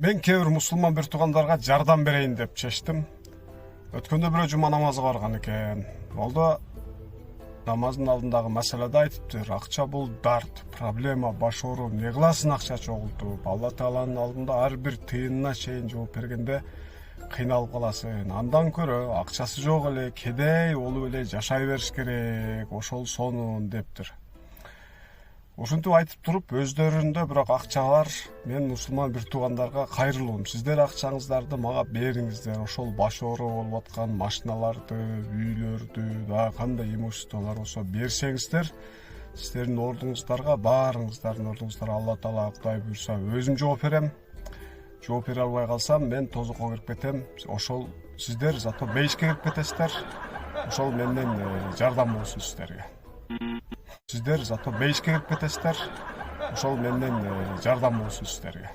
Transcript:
Мен кээ бир мусулман бир туугандарга жардам берейин деп чечтим. Өткөндө бирөө жума намазы барган экен. Олда намаздын алдындагы маселеде айтыптыр. Акча бул дарт, проблема, баш оору. Не кыласың акча чогултуп? Алла Тааланын алдында ар бир тыйынына чейин жооп бергенде кыйналып каласың. Андан көрө акчасы жок эле кедей болуп эле жашай бериш керек. Ошол сонун дептир. Ошентип айтып туруп, өздөрүндө бирок акча бар. Мен мусулман бир туугандарга кайрылуум. Сиздер акчаңыздарды мага бериңиздер. Ошол баш оору болуп аткан машиналарды, үйлөрдү, дагы кандай имуществолор болсо берсеңиздер, сиздердин ордуңуздарга, баарыңыздардын ордуңуздарга Алла Таала Кудай буйрса өзүм жооп берем. Жооп бере албай калсам, мен тозокко кирип кетем. Ошол сиздер зато бейишке кирип кетесиздер. Ошол менден жардам болсун сиздерге. Сиздер зато бейишке кирип кетесиздер. Ошол менден жардам болсун сиздерге.